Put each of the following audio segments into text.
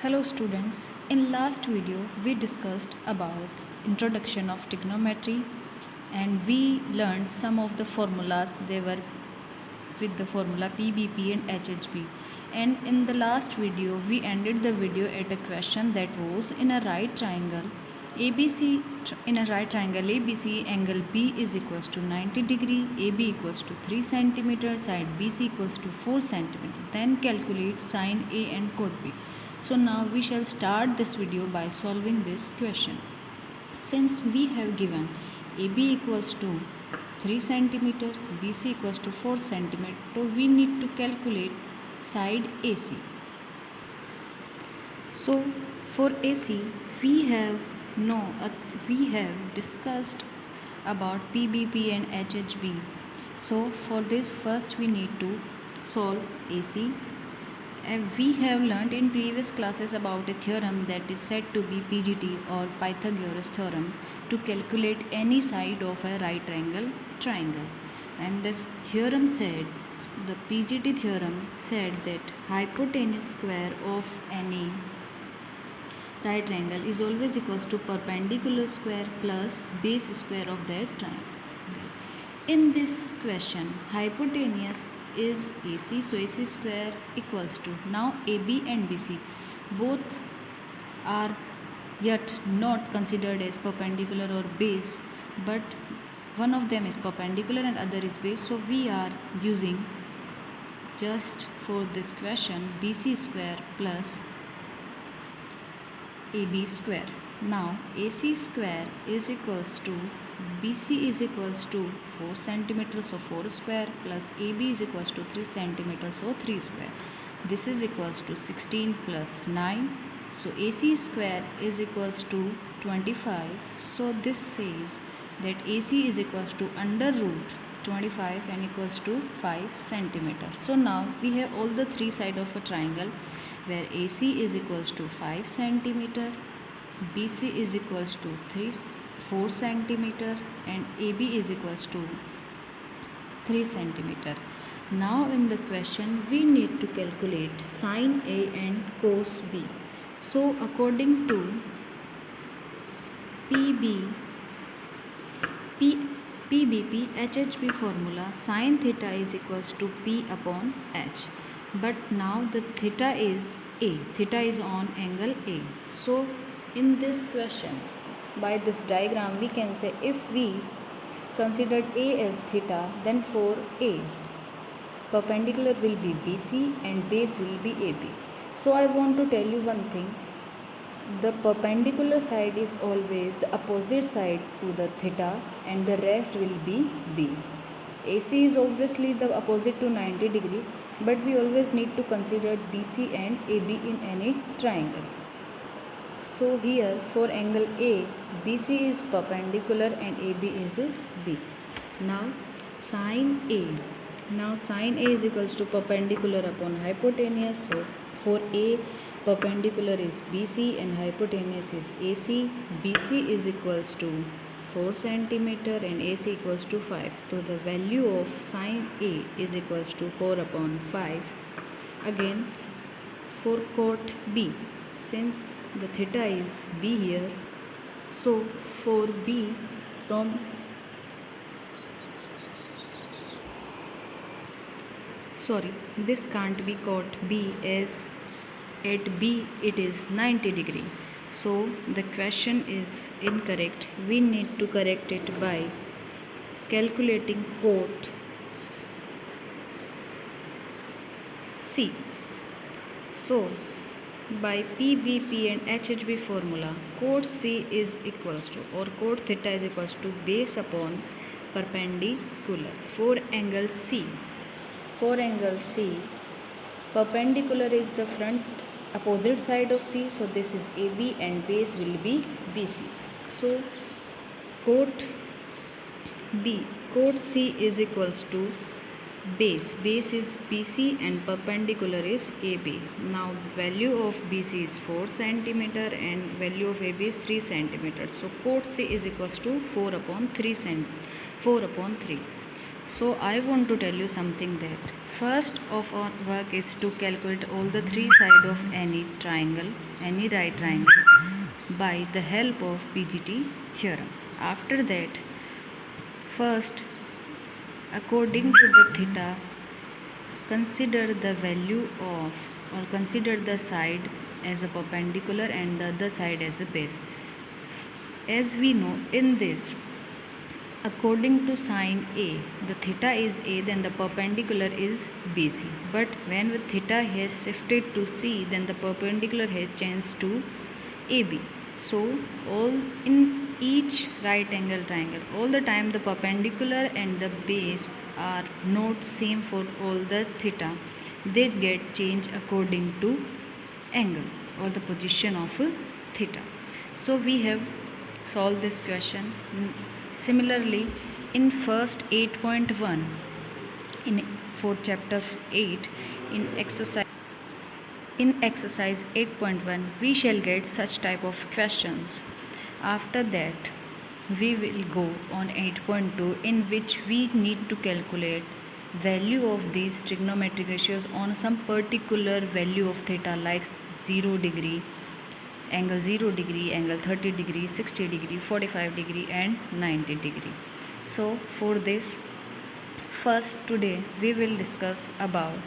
Hello students, in last video we discussed about introduction of trigonometry and we learned some of the formulas. They were with the formula PBP and HHB, and in the last video we ended the video at a question that was in a right triangle ABC. In a right triangle ABC, angle B is equals to 90 degree, AB equals to 3 centimeter, side BC equals to 4 centimeter. Then calculate sine A and cot B. So now we shall start this video by solving this question. Since we have given AB equals to 3 centimeter, BC equals to 4 centimeter, so we need to calculate side AC. So for AC we have discussed about PBP and HHB. So for this first we need to solve AC. We have learnt in previous classes about a theorem that is said to be PGT or Pythagoras theorem to calculate any side of a right triangle. And this theorem said, the PGT theorem said that hypotenuse square of any right triangle is always equals to perpendicular square plus base square of that triangle. In this question, hypotenuse is AC, so AC square equals to, now AB and BC both are yet not considered as perpendicular or base, but one of them is perpendicular and other is base, so we are using just for this question BC square plus AB square. Now AC square is equals to BC is equals to 4 centimeters, so 4 square, plus AB is equals to 3 centimeters, so 3 square. This is equals to 16 plus 9. So AC square is equals to 25. So this says that AC is equals to under root 25 and equals to 5 centimeters. So now we have all the three sides of a triangle where AC is equals to 5 centimeter, BC is equals to 4 centimeter and AB is equals to 3 centimeter. Now in the question we need to calculate sine A and cos B. So according to PBP HHB formula, sine theta is equals to P upon H. But now the theta is A. Theta is on angle A. So in this question, by this diagram we can say if we considered A as theta, then for A perpendicular will be BC and base will be AB. So I want to tell you one thing, the perpendicular side is always the opposite side to the theta and the rest will be base. AC is obviously the opposite to 90 degree, but we always need to consider BC and AB in any triangle. So here for angle A, BC is perpendicular and AB is base. Now sine A. Now sine A is equals to perpendicular upon hypotenuse. So for A, perpendicular is BC and hypotenuse is AC. BC is equals to 4 centimeter and AC equals to 5. So the value of sine A is equals to 4 upon 5. Again for cot B, since the theta is B here, so for B from this can't be cot B, as at B it is 90 degree. So the question is incorrect. We need to correct it by calculating cot C. So by PBP and HHB formula, cot C is equals to, or cot theta is equals to base upon perpendicular. For angle C, perpendicular is the front opposite side of C, so this is AB and base will be BC. So cot C is equals to base is BC and perpendicular is AB. Now value of BC is 4 centimeter and value of AB is 3 centimeter. So cot C is equals to 4 upon 3. So I want to tell you something that first of our work is to calculate all the three sides of any triangle, any right triangle by the help of PGT theorem. After that, first according to the theta, consider the value of or consider the side as a perpendicular and the other side as a base. As we know in this, according to sine A, the theta is A, then the perpendicular is BC. But when the theta has shifted to C, then the perpendicular has changed to AB. So all in each right angle triangle, all the time the perpendicular and the base are not same for all the theta. They get changed according to angle or the position of theta. So we have solved this question. Similarly, in first 8.1 in for chapter 8 in exercise 8.1 we shall get such type of questions. After that we will go on 8.2 in which we need to calculate value of these trigonometric ratios on some particular value of theta like 0 degree, angle 0 degree, angle 30 degree, 60 degree, 45 degree and 90 degree. So for this, first today we will discuss about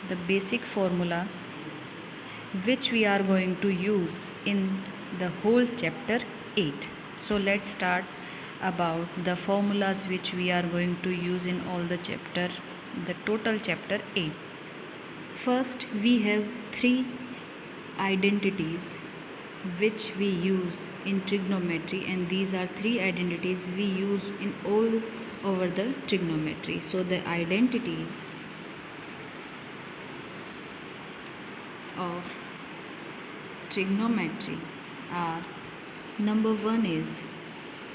the basic formula which we are going to use in the whole chapter 8. So let's start about the formulas which we are going to use in all the total chapter 8. First we have three identities which we use in trigonometry, and these are three identities we use in all over the trigonometry. So the identities of trigonometry are: number one is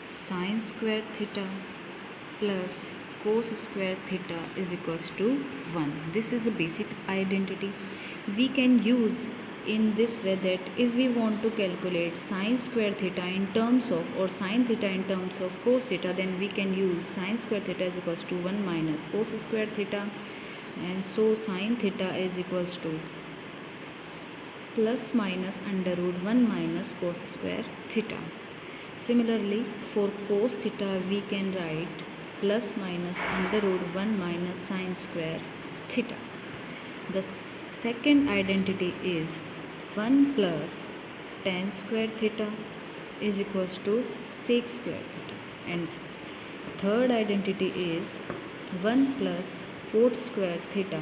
sine square theta plus cos square theta is equals to 1. This is a basic identity. We can use in this way that if we want to calculate sine square theta in terms of or sine theta in terms of cos theta, then we can use sine square theta is equals to 1 minus cos square theta, and so sine theta is equals to plus minus under root 1 minus cos square theta. Similarly, for cos theta we can write plus minus under root 1 minus sine square theta. The second identity is 1 plus tan square theta is equals to sec square theta, and third identity is 1 plus cot square theta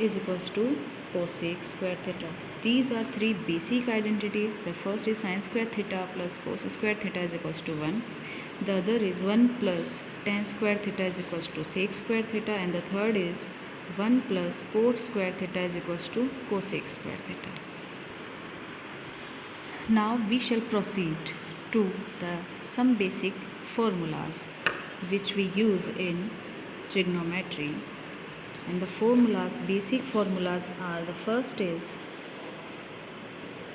is equals to cosec square theta. These are three basic identities. The first is sine square theta plus cos square theta is equals to 1. The other is 1 plus tan square theta is equals to sec square theta, and the third is 1 plus cot square theta is equals to cosec square theta. Now we shall proceed to some basic formulas which we use in trigonometry. And the basic formulas are: the first is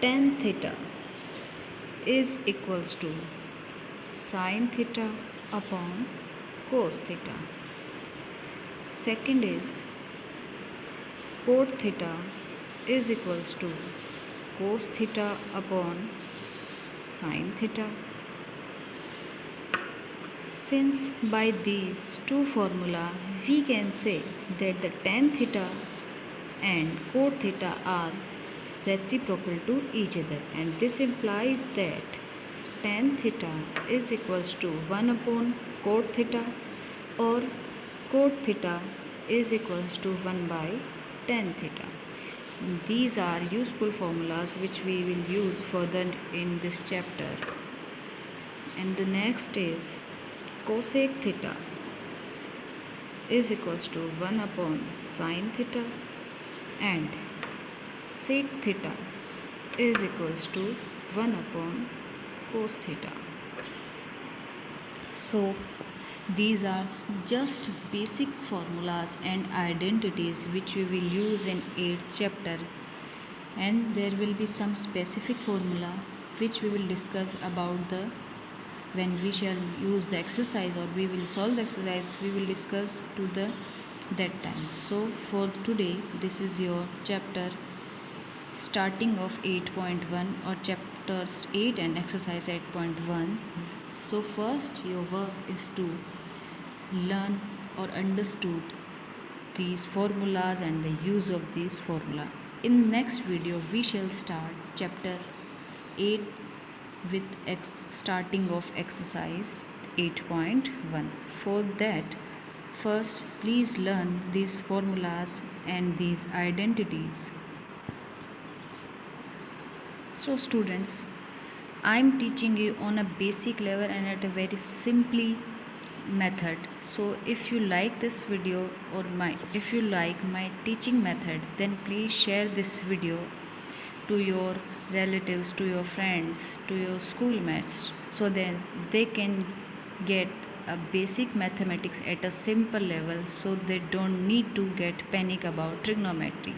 tan theta is equals to sine theta upon cos theta. Second is cot theta is equals to cos theta upon sine theta. Since by these two formula we can say that the tan theta and cot theta are reciprocal to each other, and this implies that tan theta is equals to 1 upon cot theta, or cot theta is equals to 1 by tan theta. These are useful formulas which we will use further in this chapter. And the next is cosec theta is equals to 1 upon sine theta, and sec theta is equals to 1 upon cos theta. So these are just basic formulas and identities which we will use in 8th chapter, and there will be some specific formula which we will discuss about the when we shall use the exercise or we will solve the exercise, we will discuss to the that time. So for today, this is your chapter starting of 8.1 or chapters 8 and exercise 8.1. So first your work is to learn or understood these formulas and the use of these formula. In next video we shall start chapter 8 with starting of exercise 8.1. For that, first please learn these formulas and these identities. So students, I am teaching you on a basic level and at a very simply method. So if you like this video or if you like my teaching method, then please share this video to your relatives, to your friends, to your schoolmates, so then they can get a basic mathematics at a simple level, so they don't need to get panic about trigonometry.